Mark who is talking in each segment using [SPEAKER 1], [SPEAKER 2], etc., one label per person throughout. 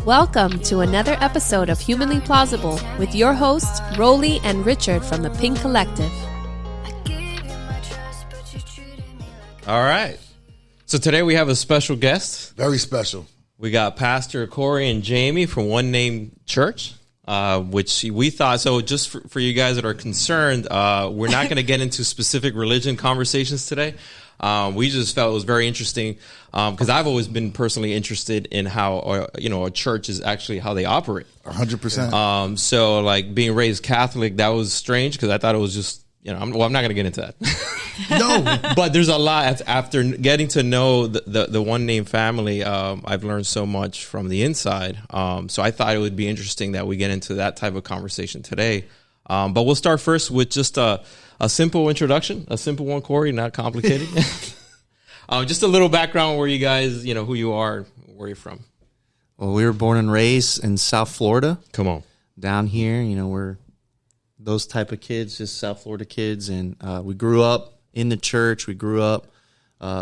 [SPEAKER 1] Welcome to another episode of Humanly Plausible with your hosts, Rolly and Richard from the Pink Collective.
[SPEAKER 2] All right. So today we have a special guest.
[SPEAKER 3] Very special.
[SPEAKER 2] We got Pastor Corey and Jamie from One Name Church, which we thought, so just for you guys that are concerned, we're not going to get into specific religion conversations today. We just felt it was very interesting because I've always been personally interested in how, a church is actually how they operate.
[SPEAKER 3] 100%.
[SPEAKER 2] So like being raised Catholic, that was strange because I thought it was just, I'm not going to get into that.
[SPEAKER 3] No.
[SPEAKER 2] But there's a lot after getting to know the One Name family. I've learned so much from the inside. So I thought it would be interesting that we get into that type of conversation today. But we'll start first with just a simple introduction, a simple one, Corey, not complicated. Just a little background where you guys, who you are, where you're from.
[SPEAKER 4] Well, we were born and raised in South Florida.
[SPEAKER 2] Come on.
[SPEAKER 4] Down here, we're those type of kids, just South Florida kids. And we grew up in the church. We grew up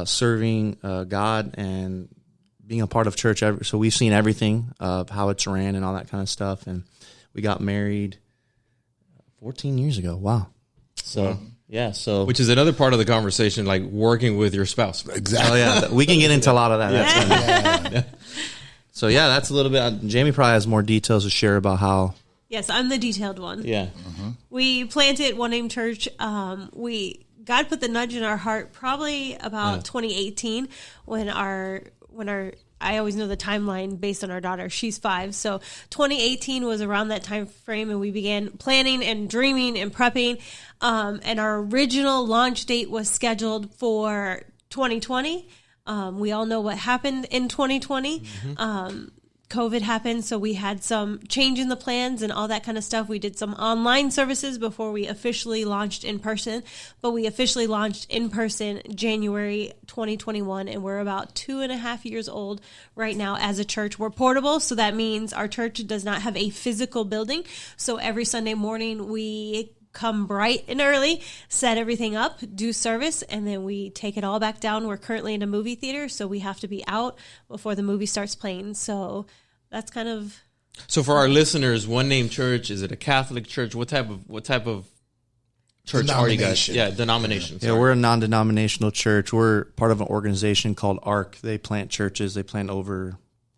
[SPEAKER 4] serving God and being a part of church. So we've seen everything of how it's ran and all that kind of stuff. And we got married 14 years ago. Wow. So, yeah.
[SPEAKER 2] Which is another part of the conversation, like working with your spouse.
[SPEAKER 3] Exactly.
[SPEAKER 4] Oh, yeah. We can get into a lot of that.
[SPEAKER 3] Yeah.
[SPEAKER 4] So, yeah, that's a little bit. Jamie probably has more details to share about how.
[SPEAKER 5] Yes, I'm the detailed one.
[SPEAKER 2] Yeah.
[SPEAKER 3] Mm-hmm.
[SPEAKER 5] We planted One Name Church. God put the nudge in our heart probably about 2018 when I always know the timeline based on our daughter. She's 5. So 2018 was around that time frame, and we began planning and dreaming and prepping. And our original launch date was scheduled for 2020. We all know what happened in 2020. Mm-hmm. COVID happened, so we had some change in the plans and all that kind of stuff. We did some online services before we officially launched in person, but we officially launched in person January 2021, and we're about 2.5 years old right now as a church. We're portable, so that means our church does not have a physical building, so every Sunday morning we come bright and early, set everything up, do service, and then we take it all back down. We're currently in a movie theater, so we have to be out before the movie starts playing. So that's kind of.
[SPEAKER 2] So for our listeners, One Name Church, is it a Catholic church? What type of church are you guys? Yeah, denomination.
[SPEAKER 4] Yeah, we're a non-denominational church. We're part of an organization called ARC. They plant churches. They plant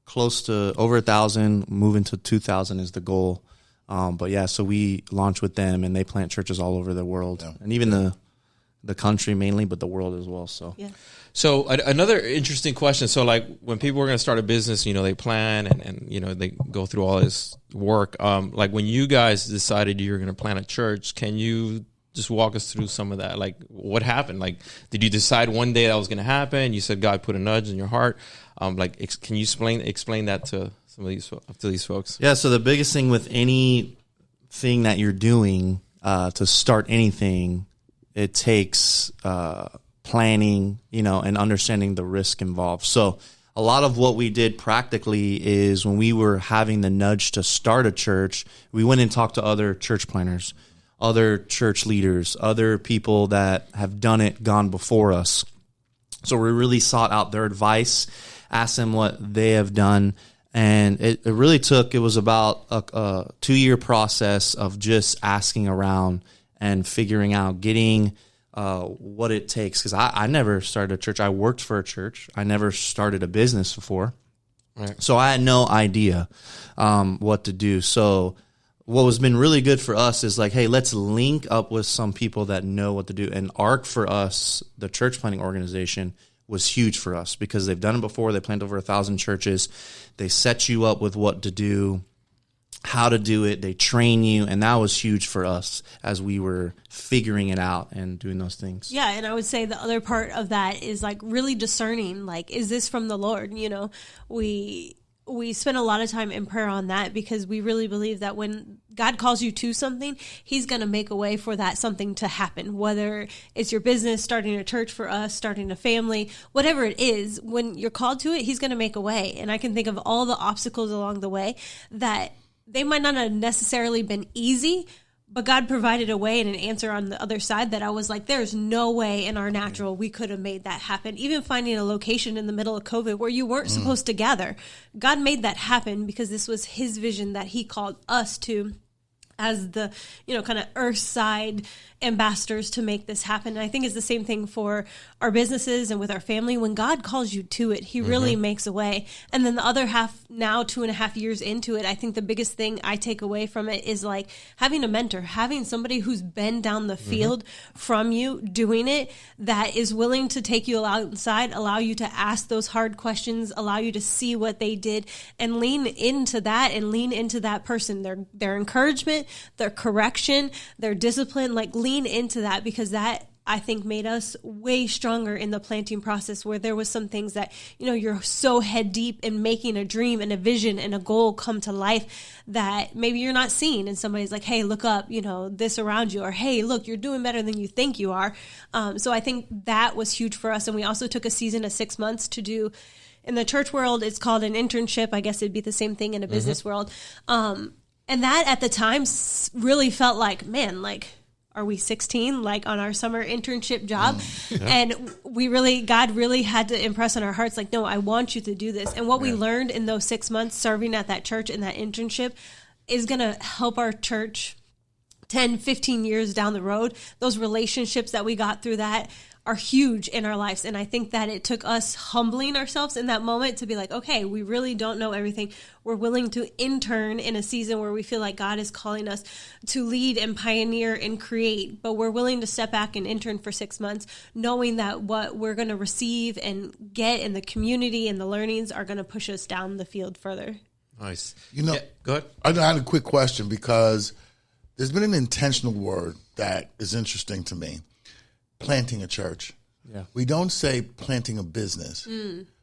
[SPEAKER 4] close to over 1,000. Moving to 2,000 is the goal. But yeah, so we launch with them, and they plant churches all over the world, and even the country mainly, but the world as well. So
[SPEAKER 5] yeah.
[SPEAKER 2] So another interesting question. So like when people are going to start a business, they plan and they go through all this work. Like when you guys decided you were going to plant a church, can you just walk us through some of that? Like what happened? Like did you decide one day that was going to happen? You said God put a nudge in your heart. Can you explain that to some of these folks?
[SPEAKER 4] Yeah. So the biggest thing with anything that you're doing to start anything, it takes planning, and understanding the risk involved. So a lot of what we did practically is when we were having the nudge to start a church, we went and talked to other church planners, other church leaders, other people that have done it, gone before us. So we really sought out their advice, asked them what they have done. And it was about a 2-year process of just asking around and figuring out, getting what it takes. Because I never started a church. I worked for a church. I never started a business before.
[SPEAKER 2] Right.
[SPEAKER 4] So I had no idea what to do. So what has been really good for us is like, hey, let's link up with some people that know what to do. And ARC for us, the church planting organization, was huge for us because they've done it before. They planted over 1,000 churches. They set you up with what to do, how to do it. They train you. And that was huge for us as we were figuring it out and doing those things.
[SPEAKER 5] Yeah. And I would say the other part of that is like really discerning, like, is this from the Lord? We spend a lot of time in prayer on that because we really believe that when God calls you to something, he's going to make a way for that something to happen, whether it's your business, starting a church for us, starting a family, whatever it is. When you're called to it, he's going to make a way. And I can think of all the obstacles along the way that they might not have necessarily been easy, But God provided a way and an answer on the other side that I was like, there's no way in our natural we could have made that happen. Even finding a location in the middle of COVID where you weren't supposed to gather. God made that happen because this was his vision that he called us to as the, kind of earth side ambassadors to make this happen. And I think it's the same thing for our businesses and with our family. When God calls you to it, he really makes a way. And then the other half, now 2.5 years into it, I think the biggest thing I take away from it is like having a mentor, having somebody who's been down the field from you doing it, that is willing to take you outside, allow you to ask those hard questions, allow you to see what they did, and lean into that and lean into that person, their encouragement, their correction, their discipline, like lean into that, because that, I think, made us way stronger in the planting process, where there was some things that, you're so head deep in making a dream and a vision and a goal come to life that maybe you're not seeing. And somebody's like, hey, look up, this around you, or hey, look, you're doing better than you think you are. So I think that was huge for us. And we also took a season of 6 months to do, in the church world, it's called an internship. I guess it'd be the same thing in a business world. And that at the time really felt like, man, like, are we 16, like on our summer internship job? And God really had to impress on our hearts, like, no, I want you to do this. And what we learned in those 6 months serving at that church in that internship is going to help our church 10, 15 years down the road. Those relationships that we got through that are huge in our lives. And I think that it took us humbling ourselves in that moment to be like, okay, we really don't know everything. We're willing to intern in a season where we feel like God is calling us to lead and pioneer and create, but we're willing to step back and intern for 6 months, knowing that what we're going to receive and get in the community and the learnings are going to push us down the field further.
[SPEAKER 2] Nice.
[SPEAKER 3] Go ahead. I had a quick question, because there's been an intentional word that is interesting to me. Planting a church. Yeah. We don't say planting a business.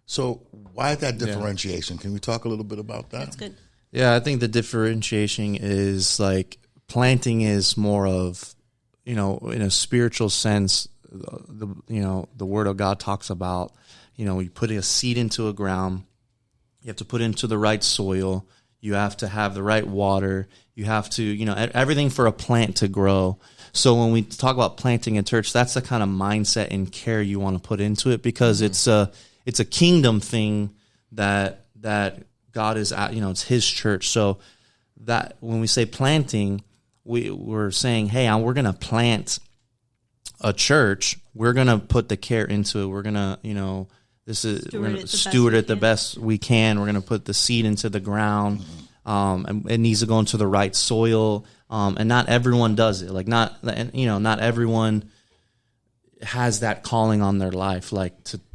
[SPEAKER 3] So why that differentiation? Can we talk a little bit about that?
[SPEAKER 5] That's good.
[SPEAKER 4] Yeah, I think the differentiation is like planting is more of, in a spiritual sense, the word of God talks about, you put a seed into a ground, you have to put it into the right soil, you have to have the right water, you have to, everything for a plant to grow. So when we talk about planting a church, that's the kind of mindset and care you want to put into it, because it's a kingdom thing that God is at, it's his church. So that when we say planting, we're saying, hey, we're going to plant a church. We're going to put the care into it. We're going to, we're going to steward it the best we can. We're going to put the seed into the ground. And it needs to go into the right soil. And not everyone does it. Like not everyone has that calling on their life.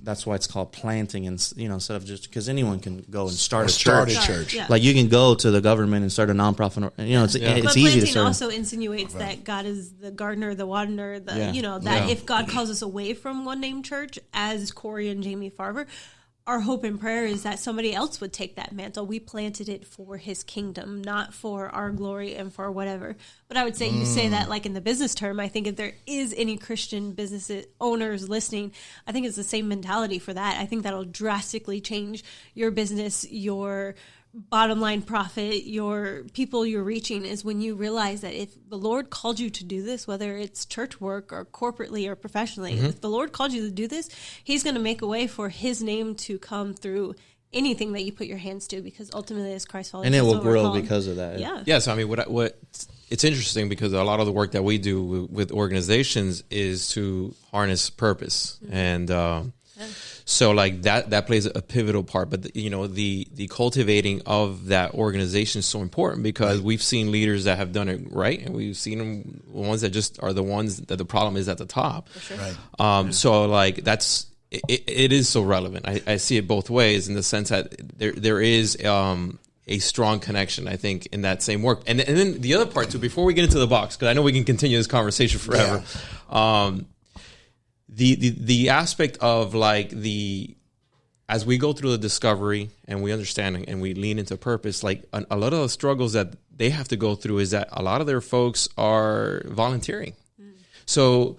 [SPEAKER 4] That's why it's called planting. And instead of just, because anyone can go and start a church.
[SPEAKER 5] Yeah.
[SPEAKER 4] Like you can go to the government and start a nonprofit. It's
[SPEAKER 5] but
[SPEAKER 4] easy to
[SPEAKER 5] planting
[SPEAKER 4] start.
[SPEAKER 5] also insinuates that God is the gardener, the waterer. If God calls us away from One Name Church, as Corey and Jamie Farber, our hope and prayer is that somebody else would take that mantle. We planted it for his kingdom, not for our glory and for whatever. But I would say you say that like in the business term. I think if there is any Christian business owners listening, I think it's the same mentality for that. I think that'll drastically change your business, your bottom line profit, your people you're reaching, is when you realize that if the Lord called you to do this, whether it's church work or corporately or professionally, if the Lord called you to do this, he's going to make a way for his name to come through anything that you put your hands to, because ultimately as Christ followers,
[SPEAKER 4] and it will grow because of that.
[SPEAKER 2] Yeah. So I mean, what it's interesting, because a lot of the work that we do with organizations is to harness purpose, and so like that plays a pivotal part. But the cultivating of that organization is so important, because we've seen leaders that have done it right, and we've seen them ones that just are the ones that the problem is at the top. For sure. Right. So like it is so relevant. I see it both ways, in the sense that there is a strong connection, I think, in that same work. And then the other part too, before we get into the box, because I know we can continue this conversation forever. Yeah. The aspect of like as we go through the discovery and we understand and we lean into purpose, like a lot of the struggles that they have to go through is that a lot of their folks are volunteering. So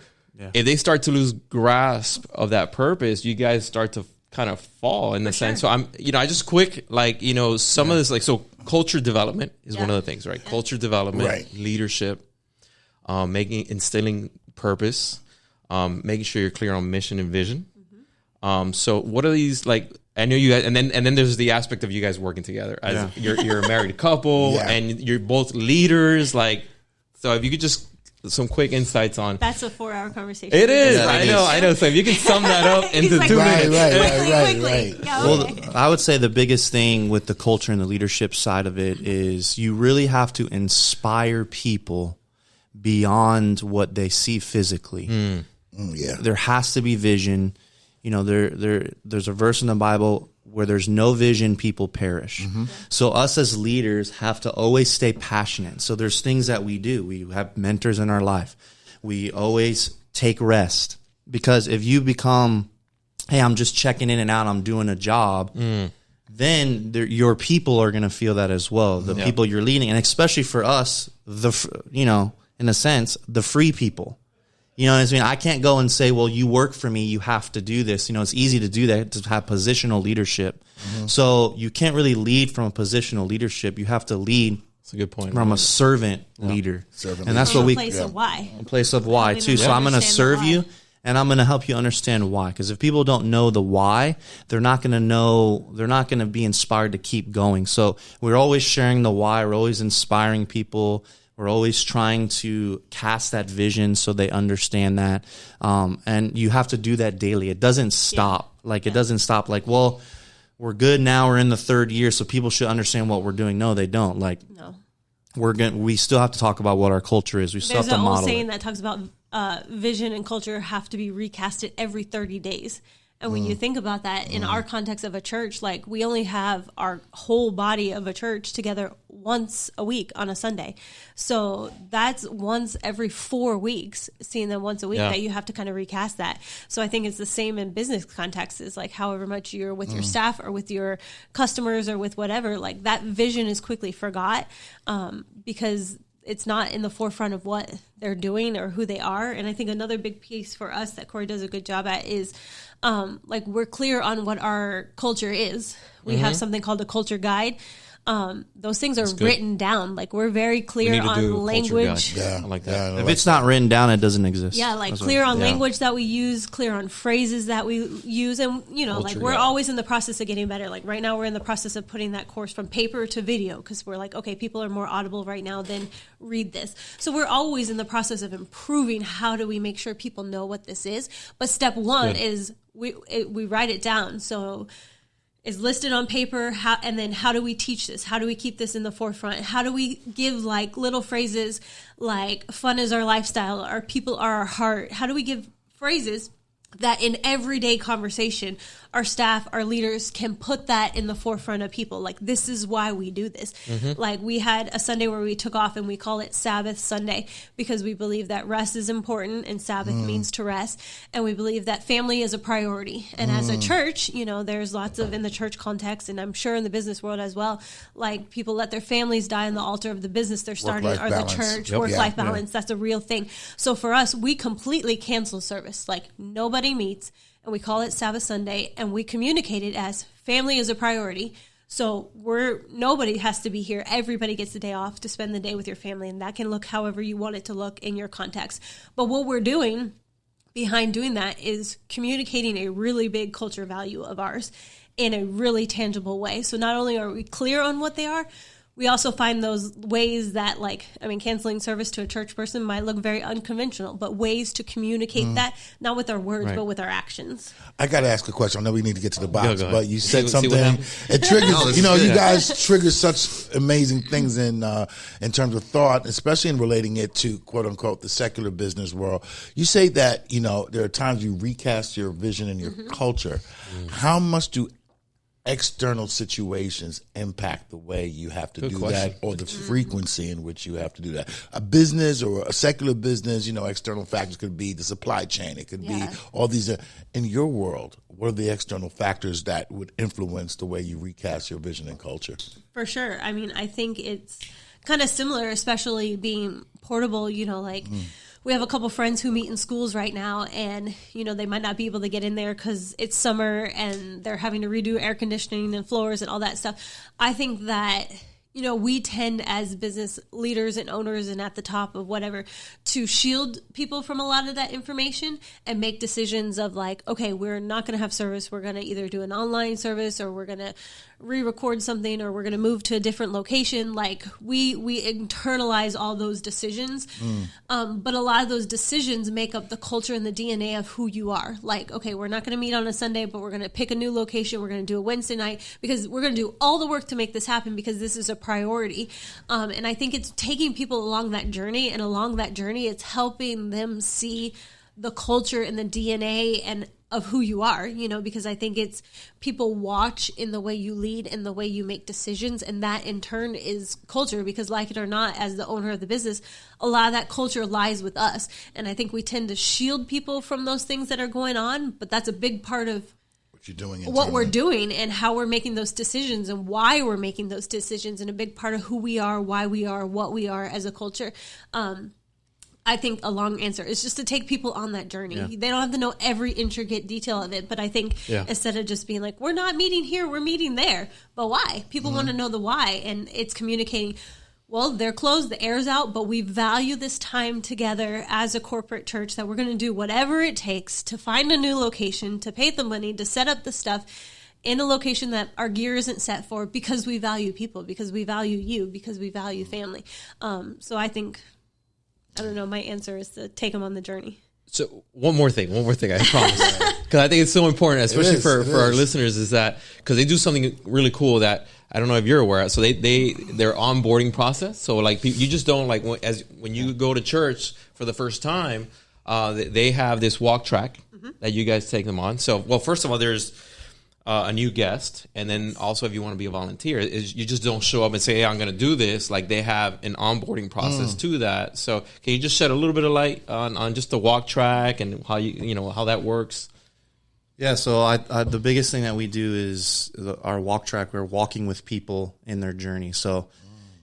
[SPEAKER 2] if they start to lose grasp of that purpose, you guys start to kind of fall in the sense. So I just some of this, like, so culture development is one of the things, right? Culture development, leadership. instilling purpose, making sure you're clear on mission and vision. So what are these, like, I know you guys, and then there's the aspect of you guys working together as you're a married couple and you're both leaders. Like, so if you could just some quick insights on
[SPEAKER 5] that's a 4-hour conversation.
[SPEAKER 2] It is. I know. So if you can sum that up into
[SPEAKER 5] like,
[SPEAKER 2] 2 minutes.
[SPEAKER 5] Quickly. Yeah, okay.
[SPEAKER 4] Well, I would say the biggest thing with the culture and the leadership side of it is you really have to inspire people beyond what they see physically. There has to be vision. You know, there's a verse in the Bible where there's no vision, people perish. So us as leaders have to always stay passionate. So there's things that we do. We have mentors in our life. We always take rest, because if you become, hey, I'm just checking in and out, I'm doing a job, then your people are going to feel that as well. The people you're leading, and especially for us, in a sense, the free people. You know what I mean? I can't go and say, well, you work for me, you have to do this. You know, it's easy to do that, to have positional leadership. So you can't really lead from a positional leadership. You have to lead
[SPEAKER 2] That's a good point.
[SPEAKER 4] from a servant leader.
[SPEAKER 3] And
[SPEAKER 4] that's what we...
[SPEAKER 5] A place of why.
[SPEAKER 4] A place of why, too. So I'm going to serve you, and I'm going to help you understand why. Because if people don't know the why, they're not going to be inspired to keep going. So we're always sharing the why. We're always inspiring people. We're always trying to cast that vision so they understand that. And you have to do that daily. It doesn't stop. It doesn't stop. Like, well, we're good now. We're in the 3rd year, so people should understand what we're doing. No, they don't.
[SPEAKER 5] No.
[SPEAKER 4] We still have to talk about what our culture is. We still have to model.
[SPEAKER 5] There's an old saying that talks about vision and culture have to be recasted every 30 days. And when you think about that in our context of a church, like, we only have our whole body of a church together once a week on a Sunday. So that's once every 4 weeks, seeing them once a week, that you have to kind of recast that. So I think it's the same in business contexts, is like however much you're with your staff or with your customers or with whatever, like that vision is quickly forgot because it's not in the forefront of what they're doing or who they are. And I think another big piece for us that Corey does a good job at is we're clear on what our culture is. We have something called a culture guide. Those things are written down. Like, we're very clear on language.
[SPEAKER 2] I like that.
[SPEAKER 4] If it's not written down, it doesn't exist.
[SPEAKER 5] Yeah, like clear on language that we use, clear on phrases that we use. And, we're always in the process of getting better. Like, right now we're in the process of putting that course from paper to video, because we're like, okay, people are more audible right now than read this. So we're always in the process of improving. How do we make sure people know what this is? But step one is we write it down. So is listed on paper, and then how do we teach this? How do we keep this in the forefront? How do we give like little phrases like fun is our lifestyle, our people are our heart? How do we give phrases that in everyday conversation, our staff, our leaders can put that in the forefront of people? Like, this is why we do this. Like, we had a Sunday where we took off and we call it Sabbath Sunday, because we believe that rest is important and Sabbath means to rest. And we believe that family is a priority. And as a church, there's lots of, in the church context, and I'm sure in the business world as well, like, people let their families die on the altar of the business they're starting or the church. Work-life balance. That's a real thing. So for us, we completely cancel service. Like, nobody meets, and we call it Sabbath Sunday, and we communicate it as family is a priority. So nobody has to be here. Everybody gets the day off to spend the day with your family, and that can look however you want it to look in your context. But what we're doing behind doing that is communicating a really big culture value of ours in a really tangible way. So not only are we clear on what they are, we also find those ways that, canceling service to a church person might look very unconventional, but ways to communicate that, not with our words, but with our actions.
[SPEAKER 3] I got to ask a question. I know we need to get to the box,
[SPEAKER 2] Go
[SPEAKER 3] but you said
[SPEAKER 2] see
[SPEAKER 3] something. It triggers, you guys trigger such amazing things in terms of thought, especially in relating it to, quote unquote, the secular business world. You say that, there are times you recast your vision and your culture. How much do external situations impact the way you have to do that, or the frequency in which you have to do that? A business or a secular business, external factors could be the supply chain. It could be all these. In your world, what are the external factors that would influence the way you recast your vision and culture?
[SPEAKER 5] For sure. I think it's kind of similar, especially being portable, we have a couple friends who meet in schools right now, and, they might not be able to get in there because it's summer and they're having to redo air conditioning and floors and all that stuff. I think that, we tend as business leaders and owners and at the top of whatever to shield people from a lot of that information and make decisions of like, okay, we're not going to have service. We're going to either do an online service or we're going to re-record something or we're going to move to a different location. Like we internalize all those decisions. But a lot of those decisions make up the culture and the DNA of who you are. Like, okay, we're not going to meet on a Sunday, but we're going to pick a new location. We're going to do a Wednesday night because we're going to do all the work to make this happen because this is a priority. And I think it's taking people along that journey, and along that journey, it's helping them see the culture and the DNA and of who you are, because I think it's people watch in the way you lead and the way you make decisions. And that in turn is culture, because like it or not, as the owner of the business, a lot of that culture lies with us. And I think we tend to shield people from those things that are going on, but that's a big part of
[SPEAKER 3] you're doing
[SPEAKER 5] what we're doing and how we're making those decisions and why we're making those decisions, and a big part of who we are, why we are, what we are as a culture. I think a long answer is just to take people on that journey. Yeah. They don't have to know every intricate detail of it, but I think instead of just being like, we're not meeting here, we're meeting there. But why? People want to know the why, and it's communicating, well, they're closed, the air's out, but we value this time together as a corporate church that we're going to do whatever it takes to find a new location, to pay the money, to set up the stuff in a location that our gear isn't set for, because we value people, because we value you, because we value family. So I think... I don't know. My answer is to take them on the journey.
[SPEAKER 2] So one more thing, I promise. Because I think it's so important, especially for our listeners, is that because they do something really cool that I don't know if you're aware of. So their onboarding process. So like you just don't like when you go to church for the first time, they have this walk track that you guys take them on. So well, first of all, there's a new guest, and then also if you want to be a volunteer, is you just don't show up and say, hey, I'm going to do this. Like they have an onboarding process to that. So can you just shed a little bit of light on just the walk track and how how that works?
[SPEAKER 4] Yeah, so I the biggest thing that we do is our walk track. We're walking with people in their journey. So,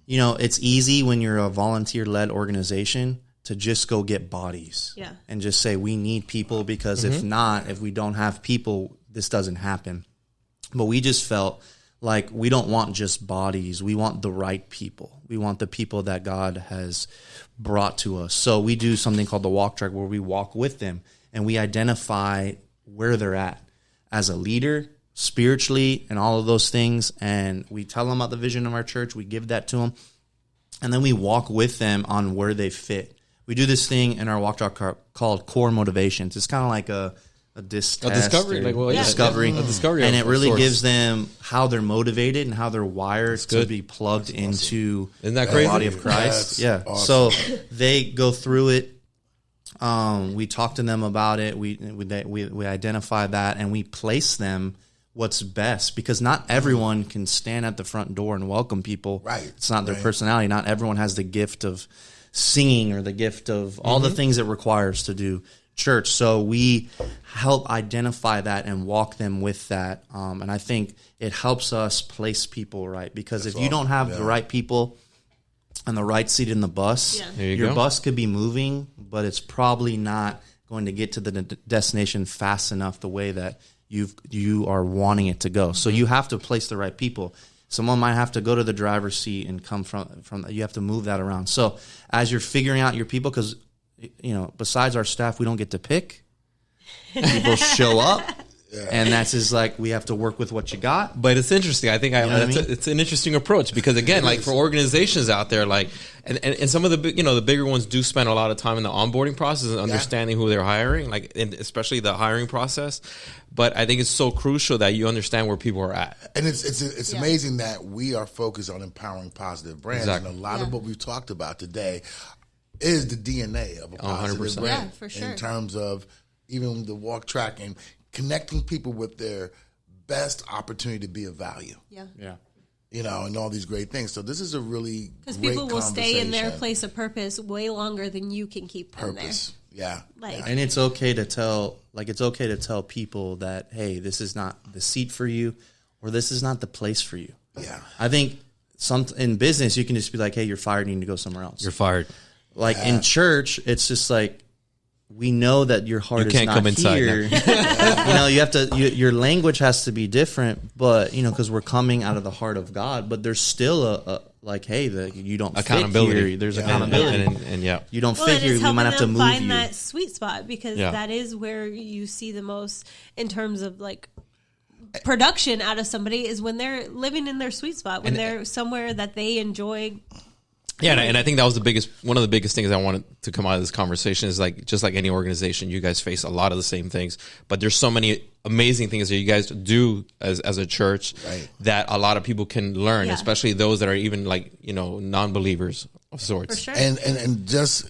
[SPEAKER 4] it's easy when you're a volunteer-led organization to just go get bodies and just say we need people, because if we don't have people, this doesn't happen. But we just felt like we don't want just bodies. We want the right people. We want the people that God has brought to us. So we do something called the walk track, where we walk with them and we identify where they're at as a leader, spiritually, and all of those things. And we tell them about the vision of our church. We give that to them. And then we walk with them on where they fit. We do this thing in our walk track called core motivations. It's kind of like a discovery, and it really gives them how they're motivated and how they're wired to be plugged into the body of Christ. Awesome. So they go through it. We talk to them about it. We identify that, and we place them what's best, because not everyone can stand at the front door and welcome people. Right, it's not their personality. Not everyone has the gift of singing or the gift of all the things it requires to do church. So we help identify that and walk them with that. And I think it helps us place people right, because if you don't have the right people and the right seat in the bus, your bus could be moving, but it's probably not going to get to the destination fast enough the way that you are wanting it to go. So you have to place the right people. Someone might have to go to the driver's seat and come from you have to move that around. So as you're figuring out your people, because besides our staff, we don't get to pick. People show up, and that's just like we have to work with what you got.
[SPEAKER 2] But it's interesting. I think it's an interesting approach, because again, like for organizations out there, like and some of the the bigger ones do spend a lot of time in the onboarding process and understanding who they're hiring, like especially the hiring process. But I think it's so crucial that you understand where people are at.
[SPEAKER 3] And it's amazing that we are focused on empowering positive brands, and a lot of what we've talked about today is the DNA of a positive brand.
[SPEAKER 5] Yeah, for sure.
[SPEAKER 3] In terms of even the walk track and connecting people with their best opportunity to be of value.
[SPEAKER 5] Yeah.
[SPEAKER 3] And all these great things. So this is a really great
[SPEAKER 5] because people will stay in their place of purpose way longer than you can keep them there.
[SPEAKER 3] Yeah.
[SPEAKER 4] And it's okay to tell people that, hey, this is not the seat for you, or this is not the place for you.
[SPEAKER 3] Yeah.
[SPEAKER 4] I think in business you can just be like, hey, you're fired, you need to go somewhere else.
[SPEAKER 2] You're fired.
[SPEAKER 4] Like in church, it's just like, we know that your heart is not here. You have to. Your language has to be different, but because we're coming out of the heart of God. But there's still like, hey, you don't
[SPEAKER 2] accountability.
[SPEAKER 4] fit here. There's accountability,
[SPEAKER 2] and yeah,
[SPEAKER 4] you don't
[SPEAKER 5] Well,
[SPEAKER 4] fit
[SPEAKER 5] and
[SPEAKER 4] here.
[SPEAKER 5] it's
[SPEAKER 4] We might have to
[SPEAKER 5] helping them
[SPEAKER 4] move
[SPEAKER 5] find
[SPEAKER 4] you.
[SPEAKER 5] that sweet spot, because
[SPEAKER 2] Yeah.
[SPEAKER 5] that is where you see the most in terms of like production out of somebody, is when they're living in their sweet spot, when they're somewhere that they enjoy.
[SPEAKER 2] yeah. And I think that was one of the biggest things I wanted to come out of this conversation is like, just like any organization, you guys face a lot of the same things, but there's so many amazing things that you guys do as a church that a lot of people can learn, especially those that are even like, non-believers of sorts.
[SPEAKER 5] For sure.
[SPEAKER 3] And just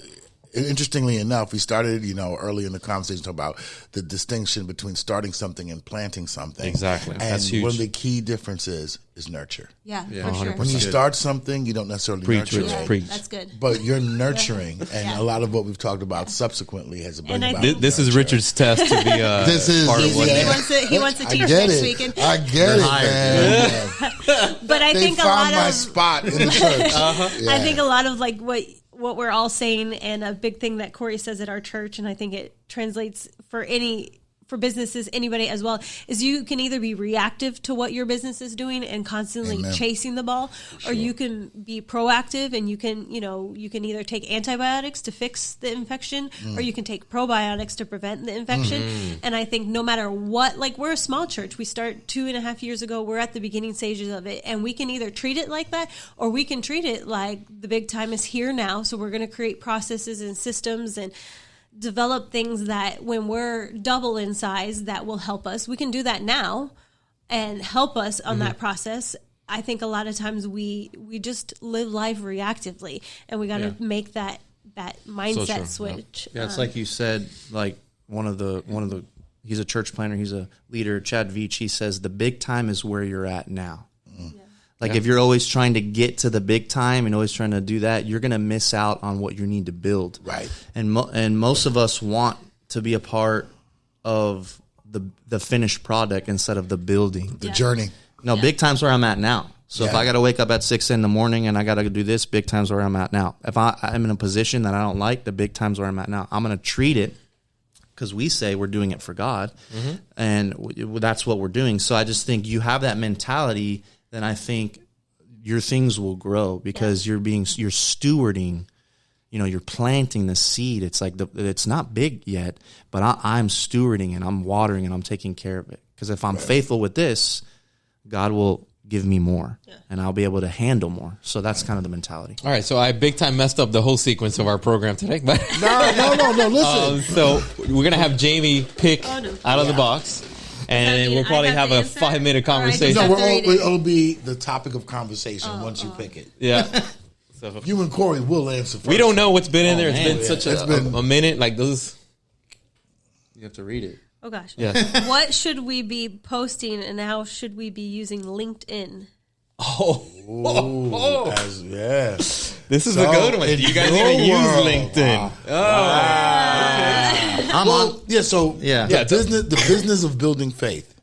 [SPEAKER 3] interestingly enough, we started, early in the conversation talking about the distinction between starting something and planting something.
[SPEAKER 2] Exactly.
[SPEAKER 3] And
[SPEAKER 2] That's huge.
[SPEAKER 3] one of the key differences is nurture.
[SPEAKER 5] Yeah, for sure.
[SPEAKER 2] 100%.
[SPEAKER 3] When you start something, you don't necessarily
[SPEAKER 2] Preach,
[SPEAKER 3] nurture
[SPEAKER 2] Rich,
[SPEAKER 3] it,
[SPEAKER 2] preach.
[SPEAKER 5] That's good.
[SPEAKER 3] but you're nurturing. And a lot of what we've talked about subsequently has been
[SPEAKER 5] And I
[SPEAKER 3] about
[SPEAKER 5] think-
[SPEAKER 2] This is
[SPEAKER 3] nurture.
[SPEAKER 2] Richard's test to be
[SPEAKER 3] This is
[SPEAKER 2] part of what
[SPEAKER 5] He wants to teach
[SPEAKER 3] I get
[SPEAKER 5] next
[SPEAKER 3] it.
[SPEAKER 5] weekend.
[SPEAKER 3] I get it, man.
[SPEAKER 5] But I
[SPEAKER 3] They
[SPEAKER 5] think a
[SPEAKER 3] found
[SPEAKER 5] lot
[SPEAKER 3] my
[SPEAKER 5] of
[SPEAKER 3] spot in the church.
[SPEAKER 5] I think a lot of like what we're all saying, and a big thing that Corey says at our church, and I think it translates for businesses, anybody as well, is you can either be reactive to what your business is doing and constantly
[SPEAKER 3] Amen.
[SPEAKER 5] chasing the ball, or you can be proactive, and you can either take antibiotics to fix the infection, or you can take probiotics to prevent the infection. And I think no matter what, like, we're a small church. We start 2.5 years ago. We're at the beginning stages of it, and we can either treat it like that, or we can treat it like the big time is here now. So we're going to create processes and systems and develop things that when we're double in size that will help us. We can do that now and help us on that process. I think a lot of times we just live life reactively, and we got to make that mindset switch.
[SPEAKER 4] Yeah, it's like you said, like one of the he's a church planner, he's a leader, Chad Veach, he says the big time is where you're at now. Like if you're always trying to get to the big time and always trying to do that, you're going to miss out on what you need to build.
[SPEAKER 3] Right.
[SPEAKER 4] And most of us want to be a part of the finished product instead of the building.
[SPEAKER 3] The journey.
[SPEAKER 4] No, big time's where I'm at now. So if I got to wake up at 6 a.m. and I got to do this, big time's where I'm at now. If I'm in a position that I don't like, the big time's where I'm at now. I'm going to treat it because we say we're doing it for God, and that's what we're doing. So I just think you have that mentality, then I think your things will grow because you're stewarding, you're planting the seed. It's like it's not big yet, but I'm stewarding and I'm watering and I'm taking care of it. Because if I'm faithful with this, God will give me more and I'll be able to handle more. So that's kind of the mentality.
[SPEAKER 2] All right, so I big time messed up the whole sequence of our program today. But
[SPEAKER 3] No, listen.
[SPEAKER 2] so we're going to have Jamie pick out of the box. And we'll probably have a 5-minute conversation.
[SPEAKER 3] No,
[SPEAKER 5] have to read it.
[SPEAKER 3] it'll be the topic of conversation once you pick it.
[SPEAKER 2] Yeah. So
[SPEAKER 3] You and Corey will answer first.
[SPEAKER 2] we don't know what's been in there. It's
[SPEAKER 4] man.
[SPEAKER 2] been such
[SPEAKER 3] It's been-
[SPEAKER 2] a minute. Like those.
[SPEAKER 4] You have to read it.
[SPEAKER 5] Oh gosh.
[SPEAKER 2] Yeah.
[SPEAKER 5] What should we be posting, and how should we be using LinkedIn?
[SPEAKER 2] This is a good one. You guys even use LinkedIn.
[SPEAKER 3] The business of building faith.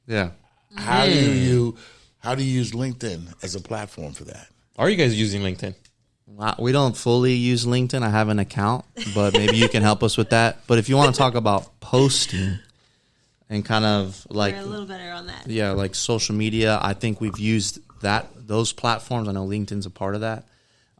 [SPEAKER 4] Yeah.
[SPEAKER 3] How do you use LinkedIn as a platform for that?
[SPEAKER 2] Are you guys using LinkedIn?
[SPEAKER 4] We don't fully use LinkedIn. I have an account, but maybe you can help us with that. But if you want to talk about posting and kind of like,
[SPEAKER 5] We're a little better on that.
[SPEAKER 4] yeah, like social media, I think we've used those platforms. I know LinkedIn's a part of that.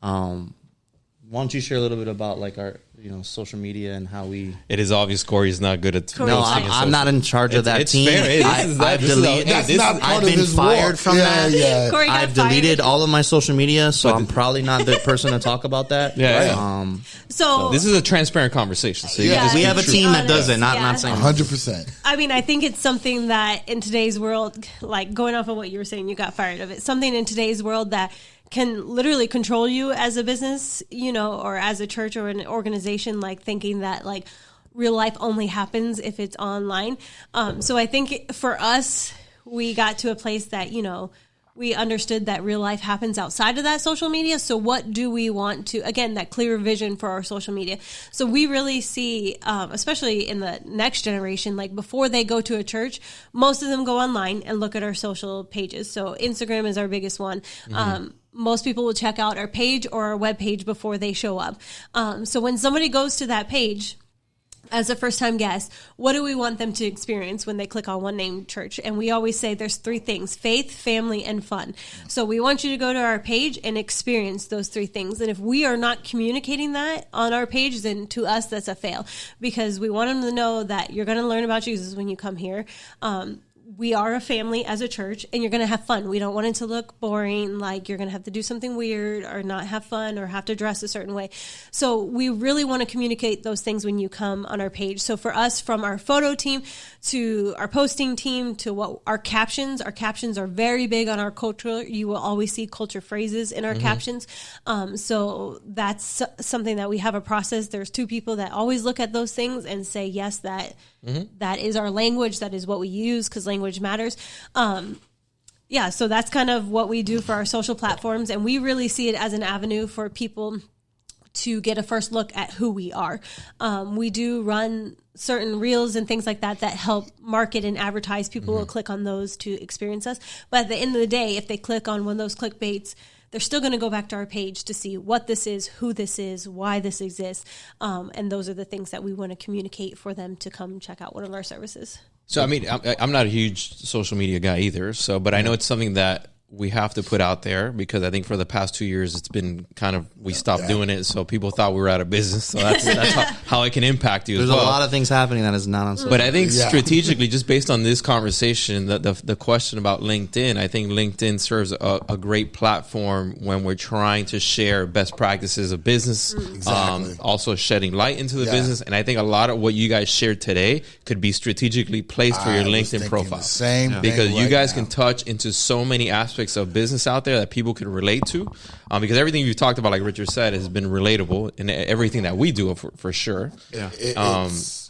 [SPEAKER 4] Why don't you share a little bit about like our social media and how we?
[SPEAKER 2] It is obvious Corey is not good at.
[SPEAKER 4] No, I'm not in charge of that
[SPEAKER 2] it's
[SPEAKER 4] team.
[SPEAKER 2] fair.
[SPEAKER 4] I've deleted.
[SPEAKER 3] That's not part
[SPEAKER 4] I've
[SPEAKER 3] of
[SPEAKER 4] been
[SPEAKER 3] his
[SPEAKER 4] fired
[SPEAKER 3] walk.
[SPEAKER 4] from that.
[SPEAKER 3] Yeah.
[SPEAKER 5] Corey got
[SPEAKER 4] I've deleted
[SPEAKER 5] fired.
[SPEAKER 4] all of my social media, so I'm probably not the person to talk about that.
[SPEAKER 2] Yeah.
[SPEAKER 5] So
[SPEAKER 2] This is a transparent conversation. So you
[SPEAKER 5] Yeah.
[SPEAKER 2] just
[SPEAKER 4] We
[SPEAKER 2] be
[SPEAKER 4] have a
[SPEAKER 2] true.
[SPEAKER 4] team that does it. Not
[SPEAKER 5] Yeah.
[SPEAKER 4] saying
[SPEAKER 3] 100%.
[SPEAKER 5] I mean, I think it's something that in today's world, like going off of what you were saying, you got fired of it. Something in today's world that can literally control you as a business, or as a church or an organization, like thinking that like real life only happens if it's online. So I think for us, we got to a place that, we understood that real life happens outside of that social media. So what do we want to, again, that clear vision for our social media. So we really see, especially in the next generation, like before they go to a church, most of them go online and look at our social pages. So Instagram is our biggest one. Most people will check out our page or our web page before they show up. So when somebody goes to that page, as a first-time guest, what do we want them to experience when they click on One Name Church? And we always say there's 3 things: faith, family, and fun. So we want you to go to our page and experience those 3 things. And if we are not communicating that on our page, then to us, that's a fail, because we want them to know that you're going to learn about Jesus when you come here. We are a family as a church, and you're going to have fun. We don't want it to look boring, like you're going to have to do something weird or not have fun or have to dress a certain way. So we really want to communicate those things when you come on our page. So for us, from our photo team to our posting team to what our captions are very big on our culture. You will always see culture phrases in our captions. So that's something that we have a process. There's 2 people that always look at those things and say, yes, that is our language. That is what we use, because language matters. So that's kind of what we do for our social platforms. And we really see it as an avenue for people to get a first look at who we are. We do run certain reels and things like that help market and advertise. People will click on those to experience us. But at the end of the day, if they click on one of those clickbaits, they're still going to go back to our page to see what this is, who this is, why this exists. And those are the things that we want to communicate for them to come check out one of our services.
[SPEAKER 2] So, I mean, I'm not a huge social media guy either. So, but I know it's something that we have to put out there, because I think for the past 2 years, it's been kind of, we stopped doing it. So people thought we were out of business. So that's how it can impact you.
[SPEAKER 4] There's
[SPEAKER 2] as well.
[SPEAKER 4] a lot of things happening that is not on social.
[SPEAKER 2] But I think strategically, just based on this conversation, the question about LinkedIn, I think LinkedIn serves a great platform when we're trying to share best practices of business, also shedding light into the business. And I think a lot of what you guys shared today could be strategically placed for your LinkedIn profile. Because you guys can touch into so many aspects of business out there that people can relate to, because everything you've talked about, like Richard said, has been relatable in everything that we do for sure.
[SPEAKER 3] Yeah.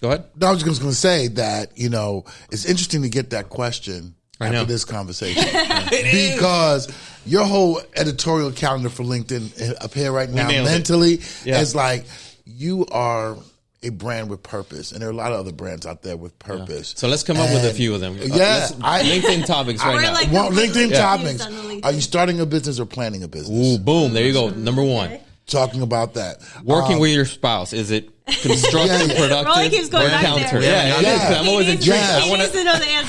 [SPEAKER 2] Go ahead.
[SPEAKER 3] No, I was just going to say that, it's interesting to get that question after this conversation because your whole editorial calendar for LinkedIn up here right now mentally is like, you are a brand with purpose, and there are a lot of other brands out there with purpose.
[SPEAKER 2] So let's come up with a few of them.
[SPEAKER 3] LinkedIn
[SPEAKER 2] topics right now.
[SPEAKER 5] Like
[SPEAKER 3] LinkedIn topics. Are you starting a business or planning a business?
[SPEAKER 2] Ooh, boom! There you go. Number 1.
[SPEAKER 3] Talking about that.
[SPEAKER 2] Working with your spouse, is it constructive, productive,
[SPEAKER 5] Rolly keeps going
[SPEAKER 2] or
[SPEAKER 5] back
[SPEAKER 2] counter?
[SPEAKER 5] there.
[SPEAKER 2] I'm always intrigued.
[SPEAKER 5] He needs to know the answer.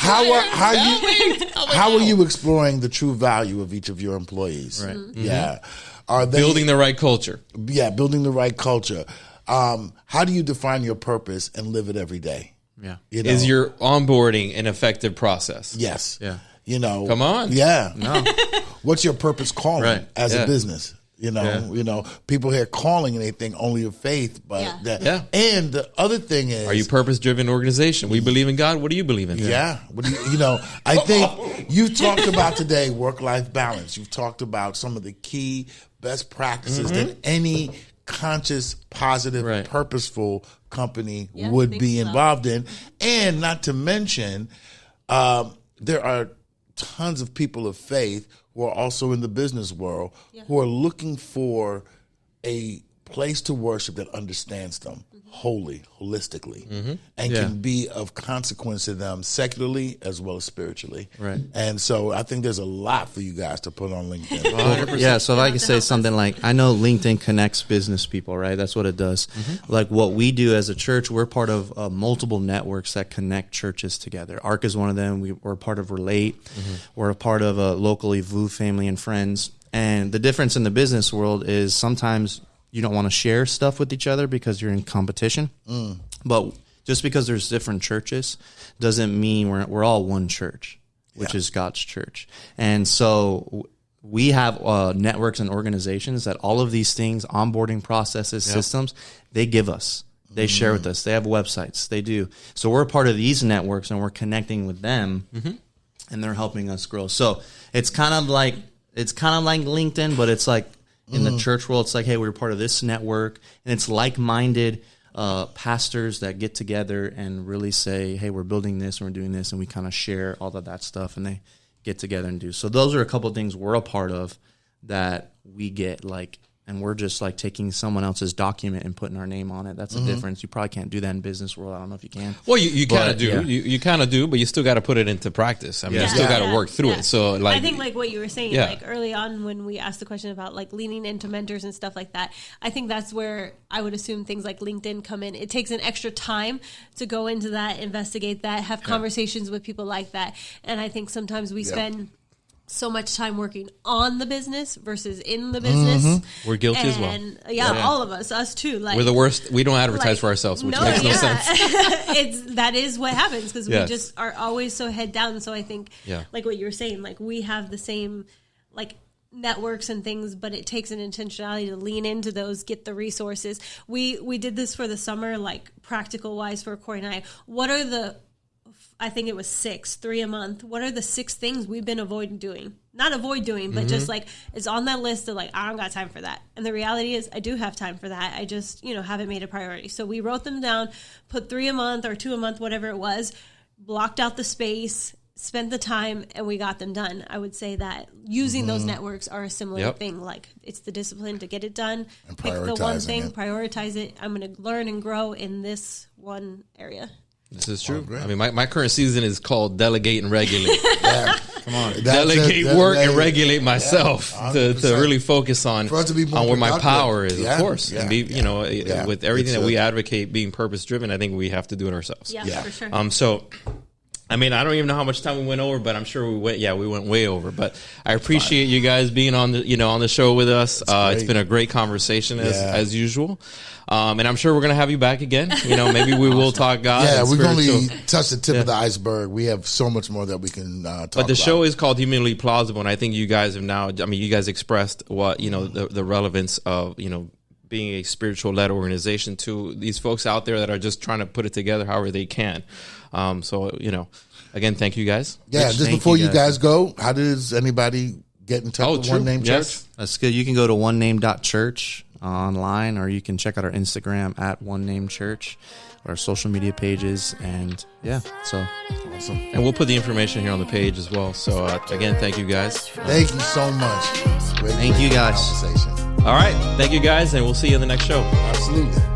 [SPEAKER 3] How are you exploring the true value of each of your employees? Right. Yeah. Are they
[SPEAKER 2] building the right culture?
[SPEAKER 3] Yeah, building the right culture. How do you define your purpose and live it every day?
[SPEAKER 4] Yeah.
[SPEAKER 2] Is your onboarding an effective process?
[SPEAKER 3] Yes.
[SPEAKER 4] Yeah.
[SPEAKER 2] Come on.
[SPEAKER 3] Yeah.
[SPEAKER 4] No.
[SPEAKER 3] What's your purpose calling as a business? People here calling and they think only of faith, but and the other thing is,
[SPEAKER 2] are you purpose-driven organization? We believe in God. What do you believe in?
[SPEAKER 3] Yeah. What do I think you've talked about today work-life balance. You've talked about some of the key best practices that any conscious, positive, purposeful company would be involved in. And not to mention, there are tons of people of faith who are also in the business world who are looking for a place to worship that understands them wholly, holistically, and can be of consequence to them secularly as well as spiritually. Right. And so I think there's a lot for you guys to put on LinkedIn.
[SPEAKER 4] 100%. So if I can say something like, I know LinkedIn connects business people, right? That's what it does. Like what we do as a church, we're part of multiple networks that connect churches together. ARC is one of them. We're part of Relate. We're a part of locally VU Family and Friends. And the difference in the business world is sometimes you don't want to share stuff with each other because you're in competition. But just because there's different churches doesn't mean we're all one church, which is God's church. And so we have networks and organizations that all of these things, onboarding processes, systems, they give us. They share with us. They have websites. They do. So we're a part of these networks and we're connecting with them and they're helping us grow. So it's kind of like LinkedIn, but it's like, in the church world, it's like, hey, we're part of this network, and it's like-minded pastors that get together and really say, hey, we're building this and we're doing this, and we kind of share all of that stuff, and they get together and do. So those are a couple of things we're a part of that we get like and we're just like taking someone else's document and putting our name on it. That's the difference. You probably can't do that in business world. I don't know if you can.
[SPEAKER 2] Well, you kind of do.
[SPEAKER 4] Yeah.
[SPEAKER 2] You kind of do, but you still got to put it into practice. I mean, you still got to work through it. So, like,
[SPEAKER 5] I think like what you were saying,
[SPEAKER 2] Yeah.
[SPEAKER 5] like early on when we asked the question about like leaning into mentors and stuff like that, I think that's where I would assume things like LinkedIn come in. It takes an extra time to go into that, investigate that, have conversations with people like that. And I think sometimes we spend so much time working on the business versus in the business.
[SPEAKER 2] We're guilty as well.
[SPEAKER 5] And all of us too. Like,
[SPEAKER 2] we're the worst. We don't advertise
[SPEAKER 5] like,
[SPEAKER 2] for ourselves, which makes no sense.
[SPEAKER 5] That is what happens because
[SPEAKER 2] Yes.
[SPEAKER 5] we just are always so head down. So I think,
[SPEAKER 2] Yeah.
[SPEAKER 5] like what you were saying, like we have the same like networks and things, but it takes an intentionality to lean into those, get the resources. We did this for the summer, like practical wise for Corey and I. What are the, I think it was 3 a month. What are the 6 things we've been avoiding doing? Not avoid doing, but just like it's on that list of like, I don't got time for that. And the reality is I do have time for that. I just, haven't made a priority. So we wrote them down, put 3 a month or 2 a month, whatever it was, blocked out the space, spent the time, and we got them done. I would say that using those networks are a similar thing. Like it's the discipline to get it done,
[SPEAKER 3] And
[SPEAKER 5] pick the one
[SPEAKER 3] prioritizing
[SPEAKER 5] thing,
[SPEAKER 3] it.
[SPEAKER 5] prioritize it. I'm going to learn and grow in this one area.
[SPEAKER 2] This is true.
[SPEAKER 3] great.
[SPEAKER 2] I mean, my current season is called Delegate and Regulate.
[SPEAKER 3] Yeah. Come on.
[SPEAKER 2] Delegate work and regulate myself to
[SPEAKER 3] 100%.
[SPEAKER 2] really focus on
[SPEAKER 3] For us to be more
[SPEAKER 2] on where my
[SPEAKER 3] productive.
[SPEAKER 2] power is,
[SPEAKER 3] Yeah,
[SPEAKER 2] of course.
[SPEAKER 3] yeah,
[SPEAKER 2] And be,
[SPEAKER 3] yeah.
[SPEAKER 2] with everything
[SPEAKER 3] It's
[SPEAKER 2] that we advocate being purpose driven, I think we have to do it ourselves.
[SPEAKER 5] Yeah, for sure.
[SPEAKER 2] So, I mean, I don't even know how much time we went over, but I'm sure we went way over. But I appreciate you guys being on the show with us. It's been a great conversation as usual. And I'm sure we're going to have you back again. Maybe we will talk God.
[SPEAKER 3] Yeah,
[SPEAKER 2] and
[SPEAKER 3] we've only
[SPEAKER 2] spiritual.
[SPEAKER 3] touched the tip of the iceberg. We have so much more that we can talk about.
[SPEAKER 2] But the show is called Humanly Plausible, and I think you guys have now. I mean, you guys expressed what the relevance of being a spiritual led organization to these folks out there that are just trying to put it together however they can. So again, thank you guys.
[SPEAKER 3] Yeah,
[SPEAKER 4] Rich,
[SPEAKER 3] just
[SPEAKER 4] thank
[SPEAKER 3] before
[SPEAKER 4] you
[SPEAKER 3] you guys go, how does anybody get in touch with One Name Church?
[SPEAKER 4] That's good. You can go to onename.church online, or you can check out our Instagram at One Name Church, our social media pages, and so
[SPEAKER 3] Awesome.
[SPEAKER 2] And we'll put the information here on the page as well. So again, thank you guys.
[SPEAKER 3] Thank you so much.
[SPEAKER 4] Thank you, guys.
[SPEAKER 3] Conversation.
[SPEAKER 2] All right, thank you guys, and we'll see you in the next show.
[SPEAKER 3] Absolutely.